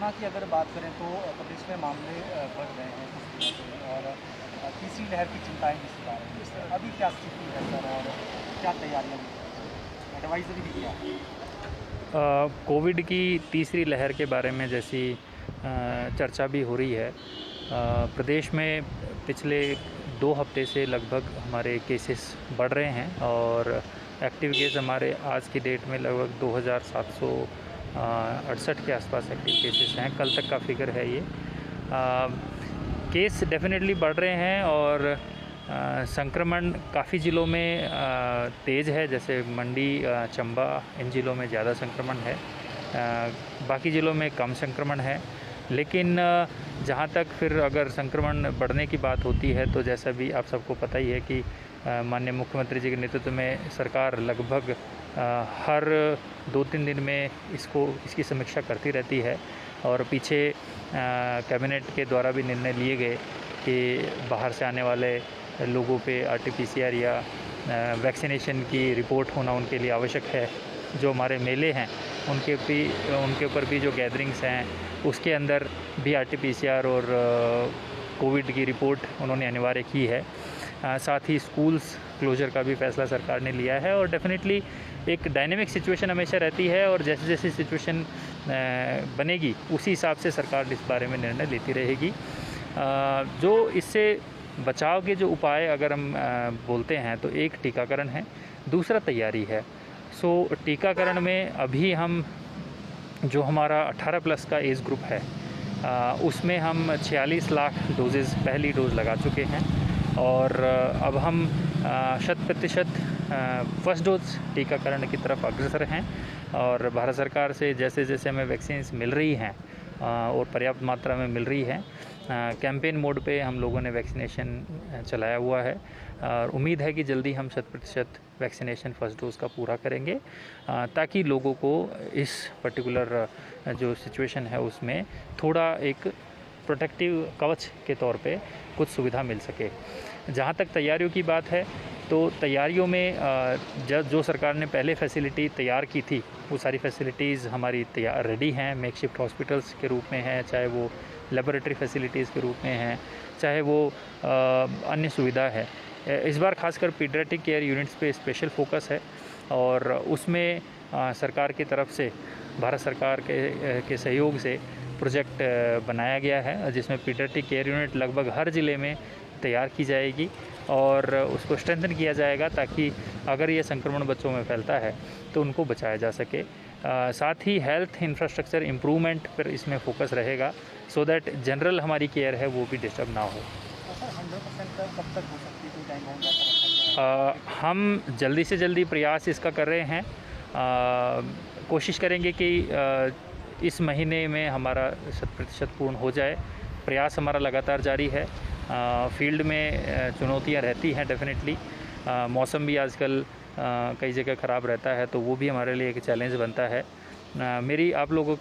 Corona की अगर बात करें तो प्रदेश में मामले बढ़ रहे हैं कुछ दिनों से और तीसरी लहर की चिंताएं भी सता रही हैं। अभी क्या स्थिति है सर और क्या तैयारियां भी एडवाइजरी भी क्या है? कोविड की तीसरी लहर के बारे में जैसी चर्चा भी हो रही है। प्रदेश में पिछले 2 हफ्ते से लगभग हमारे केसेस बढ़ रहे हैं और एक्टिव केस हमारे आज की डेट में लगभग 2768 के आसपास एक्टिव केसेस हैं। कल तक का फिगर है ये। केस डेफिनेटली बढ़ रहे हैं और संक्रमण काफ़ी ज़िलों में तेज़ है, जैसे मंडी, चंबा, इन ज़िलों में ज़्यादा संक्रमण है। बाकी ज़िलों में कम संक्रमण है। लेकिन जहाँ तक फिर अगर संक्रमण बढ़ने की बात होती है तो जैसा भी आप सबको पता ही है कि माननीय मुख्यमंत्री जी के नेतृत्व में सरकार लगभग हर 2-3 दिन में इसकी समीक्षा करती रहती है और पीछे कैबिनेट के द्वारा भी निर्णय लिए गए कि बाहर से आने वाले लोगों पे RT-PCR या वैक्सीनेशन की रिपोर्ट होना उनके लिए आवश्यक है। जो हमारे मेले हैं उनके ऊपर भी जो गैदरिंग्स हैं उसके अंदर भी RT-PCR और कोविड की रिपोर्ट उन्होंने अनिवार्य की है। साथ ही स्कूल्स क्लोजर का भी फैसला सरकार ने लिया है और डेफिनेटली एक डायनेमिक सिचुएशन हमेशा रहती है और जैसे जैसे सिचुएशन बनेगी उसी हिसाब से सरकार इस बारे में निर्णय लेती रहेगी। जो इससे बचाव के जो उपाय अगर हम बोलते हैं तो एक टीकाकरण है, दूसरा तैयारी है। टीकाकरण में अभी हम जो हमारा 18+ का एज ग्रुप है उसमें हम 46 लाख डोजेज़ पहली डोज़ लगा चुके हैं और अब हम 100% फर्स्ट डोज टीकाकरण की तरफ अग्रसर हैं और भारत सरकार से जैसे जैसे हमें वैक्सीन्स मिल रही हैं और पर्याप्त मात्रा में मिल रही है, कैंपेन मोड पे हम लोगों ने वैक्सीनेशन चलाया हुआ है और उम्मीद है कि जल्दी हम 100% वैक्सीनेशन फर्स्ट डोज़ का पूरा करेंगे ताकि लोगों को इस पर्टिकुलर जो सिचुएशन है उसमें थोड़ा एक प्रोटेक्टिव कवच के तौर पे कुछ सुविधा मिल सके। जहाँ तक तैयारियों की बात है तो तैयारियों में जो सरकार ने पहले फैसिलिटी तैयार की थी वो सारी फैसिलिटीज़ हमारी तैयार रेडी हैं। मेकशिफ्ट हॉस्पिटल्स के रूप में हैं, चाहे वो लेबोरेटरी फैसिलिटीज़ के रूप में हैं, चाहे वो अन्य सुविधा है। इस बार खासकर पीडियाट्रिक केयर यूनिट्स पे स्पेशल फोकस है और उसमें सरकार की तरफ से भारत सरकार के सहयोग से प्रोजेक्ट बनाया गया है जिसमें पीडियाट्रिक केयर यूनिट लगभग हर ज़िले में तैयार की जाएगी और उसको स्ट्रेंथन किया जाएगा ताकि अगर ये संक्रमण बच्चों में फैलता है तो उनको बचाया जा सके। साथ ही हेल्थ इंफ्रास्ट्रक्चर इम्प्रूवमेंट पर इसमें फोकस रहेगा सो दैट जनरल हमारी केयर है वो भी डिस्टर्ब ना हो। सर 100% कब तक हो सकती है, कोई टाइम होगा? हम जल्दी से जल्दी प्रयास इसका कर रहे हैं। कोशिश करेंगे कि इस महीने में हमारा 100% पूर्ण हो जाए। प्रयास हमारा लगातार जारी है। फील्ड में चुनौतियां रहती हैं डेफिनेटली। मौसम भी आजकल कई जगह ख़राब रहता है तो वो भी हमारे लिए एक चैलेंज बनता है। मेरी आप लोगों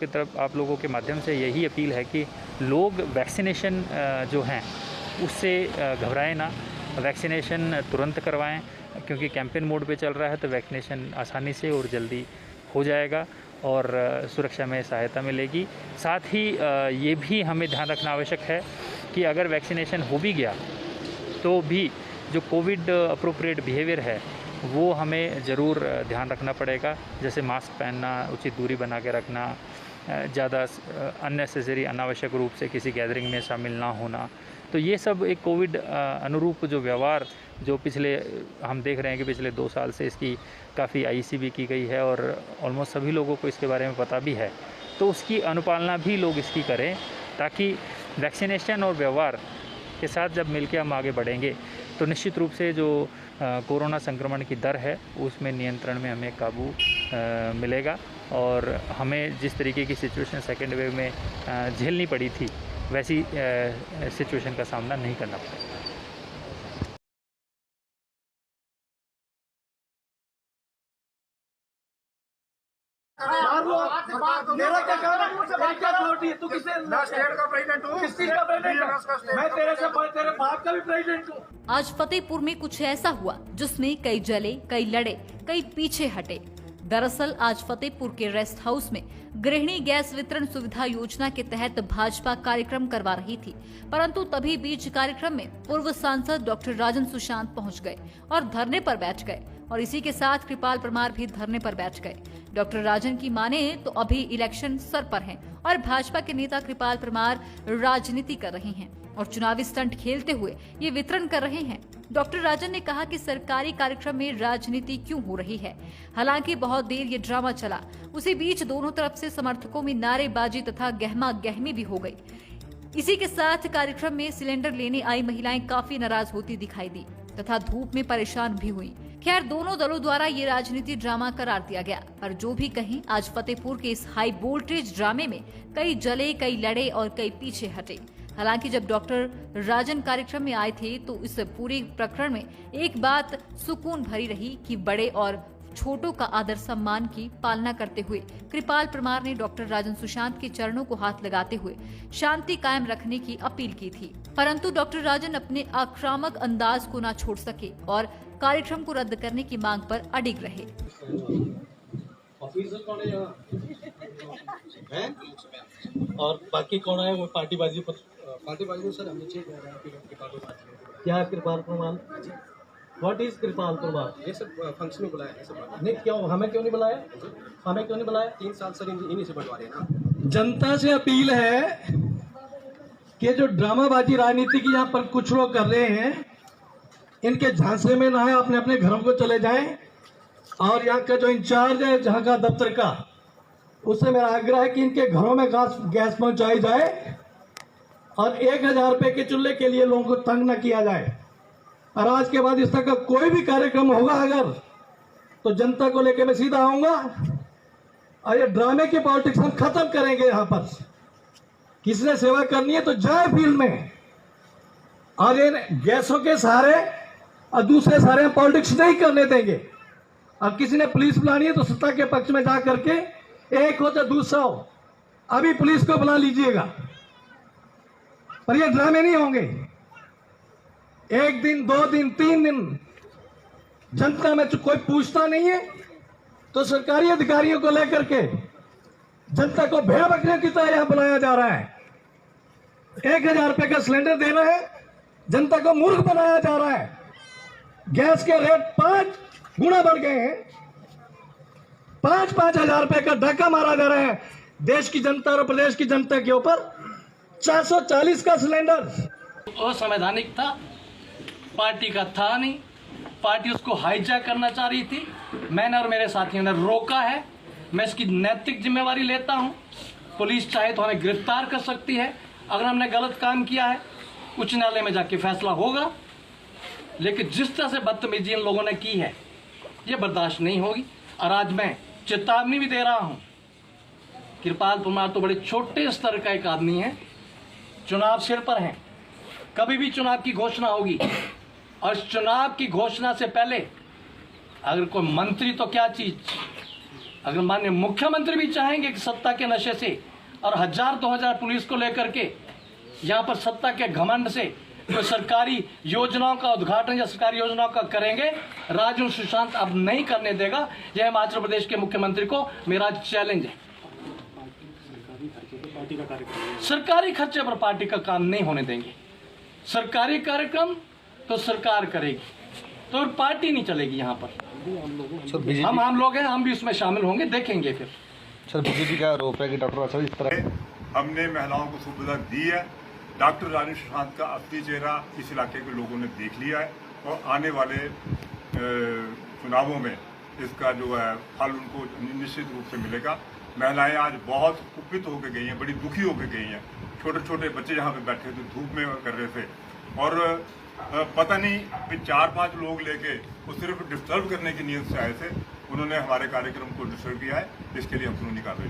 के माध्यम से यही अपील है कि लोग वैक्सीनेशन जो हैं उससे घबराएं ना, वैक्सीनेशन तुरंत करवाएं क्योंकि कैंपेन मोड पे चल रहा है तो वैक्सीनेशन आसानी से और जल्दी हो जाएगा और सुरक्षा में सहायता मिलेगी। साथ ही ये भी हमें ध्यान रखना आवश्यक है कि अगर वैक्सीनेशन हो भी गया तो भी जो कोविड अप्रोप्रिएट बिहेवियर है वो हमें ज़रूर ध्यान रखना पड़ेगा, जैसे मास्क पहनना, उचित दूरी बना के रखना, ज़्यादा अननेसेसरी अनावश्यक रूप से किसी गैदरिंग में शामिल ना होना। तो ये सब एक कोविड अनुरूप जो व्यवहार जो हम देख रहे हैं कि पिछले 2 साल से इसकी काफ़ी IC भी की गई है और ऑलमोस्ट सभी लोगों को इसके बारे में पता भी है, तो उसकी अनुपालना भी लोग इसकी करें ताकि वैक्सीनेशन और व्यवहार के साथ जब मिलकर हम आगे बढ़ेंगे तो निश्चित रूप से जो कोरोना संक्रमण की दर है उसमें नियंत्रण में हमें काबू मिलेगा और हमें जिस तरीके की सिचुएशन सेकेंड वेव में झेलनी पड़ी थी वैसी सिचुएशन का सामना नहीं करना पड़ेगा। मेरा क्या कहना है? तू किससे स्टेट का प्रेसिडेंट हूँ? किस चीज का प्रेसिडेंट? मैं तेरे बाप का भी प्रेसिडेंट हूँ। आज फतेहपुर में कुछ ऐसा हुआ जिसमें कई जले, कई लड़े, कई पीछे हटे। दरअसल आज फतेहपुर के रेस्ट हाउस में गृहिणी गैस वितरण सुविधा योजना के तहत भाजपा कार्यक्रम करवा रही थी, परंतु तभी बीच कार्यक्रम में पूर्व सांसद डॉक्टर राजन सुशांत पहुंच गए और धरने पर बैठ गए और इसी के साथ कृपाल परमार भी धरने पर बैठ गए। डॉक्टर राजन की माने तो अभी इलेक्शन सर पर है और भाजपा के नेता कृपाल परमार राजनीति कर रहे हैं और चुनावी स्टंट खेलते हुए ये वितरण कर रहे हैं। डॉक्टर राजन ने कहा कि सरकारी कार्यक्रम में राजनीति क्यों हो रही है। हालांकि बहुत देर ये ड्रामा चला, उसी बीच दोनों तरफ से समर्थकों में नारेबाजी तथा गहमा गहमी भी हो गई। इसी के साथ कार्यक्रम में सिलेंडर लेने आई महिलाएं काफी नाराज होती दिखाई दी तथा धूप में परेशान भी हुई। खैर, दोनों दलों द्वारा ये राजनीति ड्रामा करार दिया गया, पर जो भी कहें आज फतेहपुर के इस हाई वोल्टेज ड्रामे में कई जले, कई लड़े और कई पीछे हटे। हालांकि जब डॉक्टर राजन कार्यक्रम में आए थे तो इस पूरे प्रकरण में एक बात सुकून भरी रही कि बड़े और छोटों का आदर सम्मान की पालना करते हुए कृपाल परमार ने डॉक्टर राजन सुशांत के चरणों को हाथ लगाते हुए शांति कायम रखने की अपील की थी, परंतु डॉक्टर राजन अपने आक्रामक अंदाज को न छोड़ सके और कार्यक्रम को रद्द करने की मांग पर अडिग रहे। ऑफिसर कौन है यहाँ? हैं? और बाकी कौन है? वो पार्टीबाजी में सर हम नीचे क्या कृपाल परमार? What is Kripal Parmar? ये सब फंक्शन में बुलाया है सब। नहीं, क्यों हमें क्यों नहीं बुलाया? हमें क्यों नहीं बुलाया? 3 साल सर इन्हीं से बनवा रहे हैं ना। जनता से अपील है कि जो ड्रामाबाजी राजनीति की यहाँ पर कुछ लोग कर रहे हैं, इनके झांसे में ना है, अपने अपने घरों को चले जाएं। और यहाँ का जो इंचार्ज है जहाँ का दफ्तर का, उससे मेरा आग्रह है कि इनके घरों में गैस पहुंचाई जाए और 1000 रुपए के चूल्हे के लिए लोगों को तंग न किया जाए। और आज के बाद इस तरह का कोई भी कार्यक्रम होगा अगर, तो जनता को लेकर मैं सीधा आऊंगा और ये ड्रामे की पॉलिटिक्स हम खत्म करेंगे। यहाँ पर किसने सेवा करनी है तो जाए फील्ड में, और ये गैसों के सहारे और दूसरे सहारे हम पॉलिटिक्स नहीं करने देंगे। और किसी ने पुलिस बुलानी है तो सत्ता के पक्ष में जा करके, एक हो तो दूसरा हो, अभी पुलिस को बुला लीजिएगा, पर ये ड्रामे नहीं होंगे। 1 दिन, 2 दिन, 3 दिन जनता में कोई पूछता नहीं है तो सरकारी अधिकारियों को लेकर के जनता को भेड़ बकरियों की तरह यहां बुलाया जा रहा है। 1000 रुपए का सिलेंडर देना है, जनता को मूर्ख बनाया जा रहा है। गैस के रेट 5 गुना बढ़ गए हैं, 5-5 हजार रुपए का धक्का मारा जा रहा है देश की जनता और प्रदेश की जनता के ऊपर। 440 का सिलेंडर असंवैधानिक था, पार्टी का था नहीं, पार्टी उसको हाईजैक करना चाह रही थी। मैंने और मेरे साथियों ने रोका है। मैं इसकी नैतिक जिम्मेवारी लेता हूं। पुलिस चाहे तो हमें गिरफ्तार कर सकती है अगर हमने गलत काम किया है, उच्च न्यायालय में जाके फैसला होगा। लेकिन जिस तरह से बदतमीजी इन लोगों ने की है, ये बर्दाश्त नहीं होगी। और आज मैं चेतावनी भी दे रहा हूं। कृपाल परमार तो बड़े छोटे स्तर का एक आदमी है, चुनाव सिर पर हैं, कभी भी चुनाव की घोषणा होगी और चुनाव की घोषणा से पहले अगर कोई मंत्री तो क्या चीज, अगर माननीय मुख्यमंत्री भी चाहेंगे कि सत्ता के नशे से और 1000-2000 पुलिस को लेकर के यहाँ पर सत्ता के घमंड से कोई सरकारी योजनाओं का उद्घाटन या सरकारी योजनाओं का करेंगे, राजन सुशांत अब नहीं करने देगा। यह हिमाचल प्रदेश के मुख्यमंत्री को मेरा चैलेंज है। सरकारी खर्चे पर पार्टी का काम नहीं होने देंगे। सरकारी कार्यक्रम तो सरकार करेगी, तो पार्टी नहीं चलेगी। यहाँ पर हम लोग हैं, हम भी उसमें शामिल होंगे, देखेंगे फिर। सर, बीजेपी का आरोप है कि डॉक्टर राजन इस तरह हमने महिलाओं को सुविधा दी है। डॉक्टर राजन सुशांत का असली चेहरा इस इलाके के लोगों ने देख लिया है और आने वाले चुनावों में इसका जो है फल उनको निश्चित रूप से मिलेगा। महिलाएं आज बहुत कुपित होकर गई हैं, बड़ी दुखी होकर गई हैं। छोटे छोटे बच्चे यहाँ पे बैठे थे, धूप में कर रहे थे और पता नहीं 4-5 लोग लेके वो सिर्फ डिस्टर्ब करने की नीयत से आए थे। उन्होंने हमारे कार्यक्रम को डिस्टर्ब किया है, इसके लिए हम कानूनी कार्रवाई